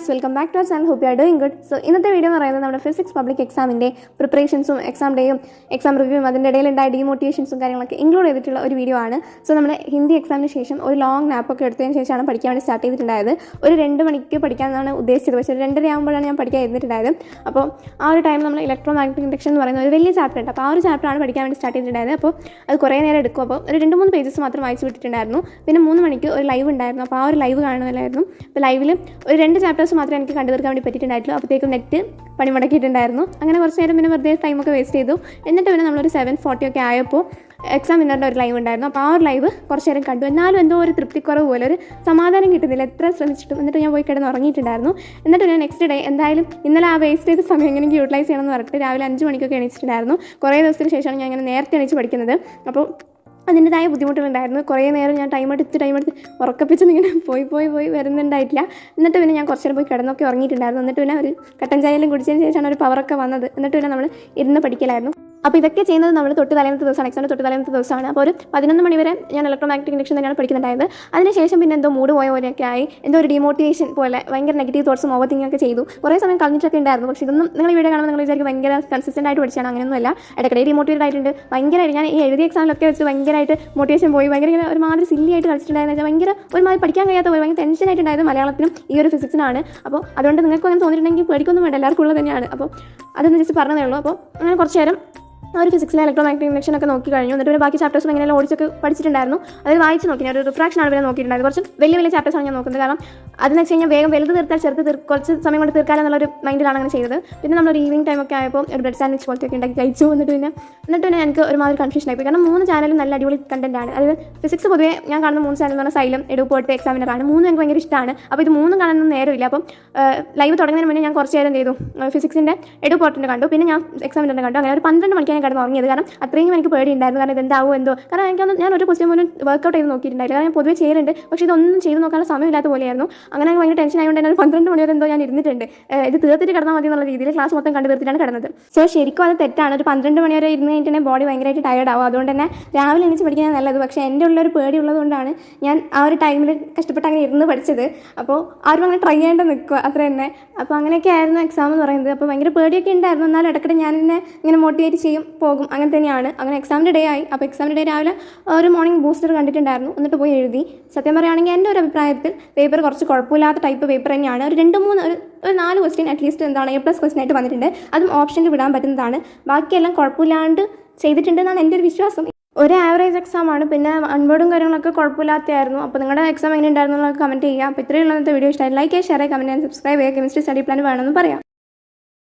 Guys, welcome back to our channel. Hope you are doing good. So ഇന്നത്തെ video എന്ന് പറയുന്നത് നമ്മുടെ physics public എക്സാമിൻ്റെ പ്രിപ്പറേഷൻസും എക്സാം ഡേയും എക്സാം റിവ്യൂവും അതിൻ്റെ ഇടയിലുണ്ടായ ഡീമോട്ടിവേഷൻസും കാര്യങ്ങളൊക്കെ ഇൻക്ലൂഡ് ചെയ്തിട്ടുള്ള ഒരു വീഡിയോ ആണ്. സോ നമ്മുടെ ഹിന്ദി എക്സാമിന് ശേഷം ഒരു ലോങ് നാപ്പൊക്കെ എടുത്തതിന് ശേഷമാണ് പഠിക്കാൻ വേണ്ടി സ്റ്റാർട്ട് ചെയ്തിട്ടുണ്ടായത്. ഒരു 2 മണിക്ക് പഠിക്കാമെന്നാണ് ഉദ്ദേശിച്ചത്, പക്ഷേ 2:30 ആകുമ്പോഴാണ് ഞാൻ പഠിക്കാൻ ഇരുന്നിട്ടുണ്ടായത്. അപ്പോൾ ആ ഒരു ടൈം നമ്മൾ ഇലക്ട്രോ മാഗ്നറ്റിക് ഇൻഡക്ഷൻ എന്ന് പറയുന്ന ഒരു വലിയ ചാപ്റ്റർ ഉണ്ട്. അപ്പോൾ ആ ഒരു ചാപ്റ്ററാണ് പഠിക്കാൻ വേണ്ടി സ്റ്റാർട്ട് ചെയ്തിട്ടുണ്ടായത്. അപ്പോൾ അത് കുറേ നേരം എടുക്കും. അപ്പോൾ ഒരു 2-3 പേജസ് മാത്രം വായിച്ച് വിട്ടിട്ടുണ്ടായിരുന്നു. പിന്നെ 3 മണിക്ക് ഒരു ലൈവ് ഉണ്ടായിരുന്നു. അപ്പോൾ ആ ഒരു ലൈവ് കാണുന്നില്ലായിരുന്നു. അപ്പോൾ ലൈവിൽ ഒരു 2 ചാപ്റ്റേഴ്സ് മാത്രമേ എനിക്ക് കണ്ടു തീർക്കാൻ വേണ്ടി പറ്റിയിട്ടുണ്ടായിട്ടുള്ളൂ. അപ്പോഴത്തേക്കും നെറ്റ് പണിമുടക്കിയിട്ടുണ്ടായിരുന്നു. അങ്ങനെ കുറച്ച് നേരം പിന്നെ വെറുതെ ടൈമൊക്കെ വേസ്റ്റ് ചെയ്തു. എന്നിട്ട് പിന്നെ നമ്മളൊരു 7:40 ഒക്കെ ആയപ്പോൾ എക്സാം വിന്നറിൻ്റെ ഒരു ലൈവ് ഉണ്ടായിരുന്നു. അപ്പോൾ ആ ഒരു ലൈവ് കുറച്ച് നേരം കണ്ടു. എന്നാലും എന്തോ ഒരു തൃപ്തിക്കുറവ് പോലെ, ഒരു സമാധാനം കിട്ടുന്നില്ല എത്ര ശ്രമിച്ചിട്ടും. എന്നിട്ട് ഞാൻ പോയി കിടന്ന് ഉറങ്ങിയിട്ടുണ്ടായിരുന്നു. എന്നിട്ട് ഞാൻ നെക്സ്റ്റ് ഡേ എന്തായാലും ഇന്നലെ ആ വേസ്റ്റ് ചെയ്ത സമയം എങ്ങനെ യൂട്ടിലൈസ് ചെയ്യണമെന്ന് പറഞ്ഞിട്ട് രാവിലെ 5 മണിക്കൊക്കെ എണീച്ചിട്ടുണ്ടായിരുന്നു. കുറേ ദിവസത്തിന് ശേഷമാണ് ഞാൻ ഇങ്ങനെ നേരത്തെ എണീച്ച് പഠിക്കുന്നത്. അപ്പോൾ അതിൻ്റെതായ ബുദ്ധിമുട്ടുകളുണ്ടായിരുന്നു. കുറേ നേരം ഞാൻ ടൈം എടുത്ത് ഉറക്കപ്പിച്ചൊന്നും ഇങ്ങനെ പോയി വരുന്നുണ്ടായിട്ടില്ല. എന്നിട്ട് പിന്നെ ഞാൻ കുറച്ച് നേരം പോയി കിടന്നൊക്കെ ഉറങ്ങിയിട്ടുണ്ടായിരുന്നു. എന്നിട്ട് പിന്നെ ഒരു കട്ടൻ ചായയിലും കുടിച്ചതിന് ശേഷമാണ് ഒരു പവറൊക്കെ വന്നത്. എന്നിട്ട് പിന്നെ നമ്മൾ ഇരുന്ന് പഠിക്കലായിരുന്നു. അപ്പോൾ ഇതൊക്കെ ചെയ്യുന്നത് നമ്മൾ തൊട്ട് തലേന്നത്തെ ദിവസമാണ്, എക്സാമിൻ്റെ തൊട്ട് തലേന്നത്തെ ദിവസമാണ്. അപ്പോൾ ഒരു 11 മണി വരെ ഞാൻ ഇലക്ട്രോ മാഗ്നറ്റിക് ഇൻഡക്ഷൻ തന്നെയാണ് പഠിക്കുന്നുണ്ടായത്. അതിനുശേഷം പിന്നെ എന്തോ മൂഡ് പോയ പോലെയൊക്കെ ആയി, എന്തോ ഒരു ഡിമോട്ടിവേഷൻ പോലെ, ഭയങ്കര നെഗറ്റീവ് തോട്ട്സും ഓവർ തിങ്കിങ് ഒക്കെ ചെയ്തു. കുറേ സമയം കളഞ്ഞിട്ടൊക്കെ ഉണ്ടായിരുന്നു. പക്ഷേ ഇതൊന്നും നിങ്ങൾ ഈ വീഡിയോ കാണുമ്പോൾ നിങ്ങൾ വിചാരിക്കും ഭയങ്കര കൺസിസ്റ്റൻ്റ് ആയിട്ട് പഠിച്ചാണ്. അങ്ങനെയൊന്നുമല്ല. ഇടയ്ക്കിടെ ഡിമോട്ടിവേറ്റ് ആയിട്ടുണ്ട്. ഭയങ്കരമായിട്ട് ഞാൻ ഈ എഴുതിയ എക്സാമിലൊക്കെ വെച്ച് ഭയങ്കരമായിട്ട് മോട്ടിവേഷൻ പോയി. ഭയങ്കര ഇങ്ങനെ ഒരുമാതിരി സില്ലി ആയിട്ട് കളിച്ചിട്ടുണ്ടായിരുന്നു. വെച്ചാൽ ഭയങ്കര ഒരുമാതിരി പഠിക്കാൻ കഴിയാത്ത പോലെ ഭയങ്കര ടെൻഷനായിട്ടുണ്ടായത് മലയാളത്തിനും ഈ ഒരു ഫിസിക്സിനാണ്. അപ്പോൾ അതുകൊണ്ട് നിങ്ങൾക്ക് അങ്ങനെ തോന്നിയിട്ടുണ്ടെങ്കിൽ പേടിക്കൊന്നും വേണ്ട, എല്ലാവർക്കും ഉള്ളത് തന്നെയാണ്. അപ്പോൾ അതൊന്ന് ജസ്റ്റ് പറഞ്ഞതേ ഉള്ളൂ. അപ്പോൾ അങ്ങനെ കുറച്ച് നേരം ആ ഒരു ഫിസിക്സിലെ ഇലക്ട്രോ മാഗ്നറ്റിക് ഇൻഡക്ഷൻ ഒക്കെ നോക്കി കഴിഞ്ഞു. എന്നിട്ട് ബാക്കി ചാപ്റ്റേഴ്സും എങ്ങനെ ഓടിച്ചൊക്കെ പഠിച്ചിട്ടുണ്ടായിരുന്നു. അത് വായിച്ച് നോക്കി. ഞാൻ ഒരു റിഫ്രാക്ഷനാണ് പിന്നെ നോക്കിയിട്ടുണ്ടായത്. കുറച്ച് വലിയ ചാപ്റ്റേഴ്സാണ് ഞാൻ നോക്കുന്നത്. കാരണം അതെന്ന് വെച്ച് കഴിഞ്ഞാൽ വേഗം വലുത് തീർത്താൽ ചെറുത് കുറച്ച് സമയം കൊണ്ട് തീർക്കാമെന്നുള്ളൊരു മൈൻഡിലാണ് അങ്ങനെ ചെയ്തത്. പിന്നെ നമ്മളൊരു ഈവനിങ് ടൈമൊക്കെ ആയപ്പോൾ ഒരു ബ്രെഡ് സാൻഡ്വിച്ച് പോലത്തെ ഒക്കെ ഉണ്ടാക്കി കഴിച്ചു. എന്നിട്ട് പിന്നെ എനിക്ക് ഒരുമാതിരി കൺഫ്യൂഷൻ ആയിപ്പോയി. കാരണം 3 ചാനലും നല്ല അടിപൊളി കണ്ടൻറ്റാണ്. അതായത് ഫിസിക്സ് പൊതുവേ ഞാൻ കാണുന്ന 3 ചാനൽ എന്ന് പറഞ്ഞാൽ സൈലം, എടുപ്പോഴത്തെ എക്സാമിനറാണ്. 3 എനിക്ക് ഭയങ്കര ഇഷ്ടമാണ്. അപ്പോൾ ഇത് 3 കാണുന്ന നേരമില്ല. അപ്പം ലൈവ് തുടങ്ങുന്നതിന് മുന്നേ ഞാൻ കുറച്ച് നേരം ചെയ്തു ഫിസിക്സിൻ്റെ എടുപ്പോർട്ടിൻ്റെ കണ്ടു. പിന്നെ ഞാൻ എക്സാമിൻ്റെ കണ്ടു. അങ്ങനെ ഒരു 12 മണിക്കാണ് ഞാൻ കിടന്ന് ഉറങ്ങിയത്. കാരണം അത്രയും എനിക്ക് പേടിയുണ്ടായിരുന്നു. കാരണം ഇതെന്താവോ എന്തോ. കാരണം എനിക്കൊന്നും ഞാൻ ഒരു ക്വസ്റ്റ്യൻ പോലും വർക്കൗട്ട് ചെയ്ത് നോക്കിയിട്ടുണ്ടായില്ല. കാരണം ഞാൻ പൊതുവേ ചെയ്യാറുണ്ട്, പക്ഷേ ഇതൊന്നും ചെയ്ത് നോക്കാനുള്ള സമയമില്ലാത്ത പോലെയായിരുന്നു. അങ്ങനെ ഭയങ്കര ടെൻഷൻ ആയതുകൊണ്ട് തന്നെ ഒരു 12 മണി വരെ എന്തോ ഞാൻ ഇരുന്നിട്ടുണ്ട്. ഇത് തീർത്തിട്ട് കിടന്നാൽ മതി എന്നുള്ള രീതിയിൽ ക്ലാസ് മൊത്തം കണ്ടു തീർത്തിട്ടാണ് കിടന്നത്. സോ ശരിക്കും അത് തെറ്റാണ്. ഒരു 12 മണി വരെ ഇരുന്ന് കഴിഞ്ഞിട്ടുണ്ടെങ്കിൽ ബോഡി ഭയങ്കരമായിട്ട് ടയർഡ് ആവും. അതുകൊണ്ട് തന്നെ രാവിലെ എണീച്ച് പഠിക്കാൻ നല്ലത്. പക്ഷേ എൻ്റെ ഉള്ളൊരു പേടി ഉള്ളതുകൊണ്ടാണ് ഞാൻ ആ ഒരു ടൈമിൽ കഷ്ടപ്പെട്ട് അങ്ങനെ ഇരുന്ന് പഠിച്ചത്. അപ്പോൾ ആരും അങ്ങനെ ട്രൈ ചെയ്യേണ്ട നിൽക്കുക അത്ര തന്നെ. അപ്പോൾ അങ്ങനെയൊക്കെ ആയിരുന്നു എക്സാം എന്ന് പറയുന്നത്. അപ്പോൾ ഭയങ്കര പേടിയൊക്കെ ഉണ്ടായിരുന്നു. എന്നാലും ഇടയ്ക്കിടെ ഞാൻ എന്നെ ഇങ്ങനെ മോട്ടിവേറ്റ് ചെയ്യും, പോകും. അങ്ങനെ തന്നെയാണ്. അങ്ങനെ എക്സാമിൻ്റെ ഡേ ആയി. അപ്പോൾ എക്സാമിൻ്റെ ഡേ രാവിലെ ഒരു മോർണിംഗ് ബൂസ്റ്റർ കണ്ടിട്ടുണ്ടായിരുന്നു. എന്നിട്ട് പോയി എഴുതി. സത്യം പറയുകയാണെങ്കിൽ എൻ്റെ ഒരു അഭിപ്രായത്തിൽ പേപ്പർ കുറച്ച് കുഴപ്പമില്ലാത്ത ടൈപ്പ് പേപ്പർ തന്നെയാണ്. ഒരു 4 ക്വസ്റ്റ്യൻ അറ്റ്ലീസ്റ്റ് എന്താണ് A+ ക്വസ്റ്റ്യൻ ആയിട്ട് വന്നിട്ടുണ്ട്. അതും ഓപ്ഷനിൽ വിടാൻ പറ്റുന്നതാണ്. ബാക്കിയെല്ലാം കുഴപ്പമില്ലാണ്ട് ചെയ്തിട്ടുണ്ടെന്നാണ് എൻ്റെ ഒരു വിശ്വാസം. ഒരു ആവറേജ് എക്സാമാണ്. പിന്നെ അൺവേർഡും കാര്യങ്ങളൊക്കെ കുഴപ്പമില്ലാത്തതായിരുന്നു. അപ്പോൾ നിങ്ങളുടെ എക്സാം എങ്ങനെ ഉണ്ടായിരുന്നു എന്നുള്ളത് കമൻറ്റ് ചെയ്യുക. അപ്പോൾ ഇത്രയുള്ള ഇന്നത്തെ വീഡിയോ ഇഷ്ടമായി ലൈക്ക് ചെയ്യുക, ഷെയർ ചെയ്യുക, കമൻറ്റ് ചെയ്യുക, സബ്സ്ക്രൈബ് ചെയ്യുക. കെമിസ്ട്രി സ്റ്റഡി പ്ലാൻ വേണമെന്ന് പറയാം.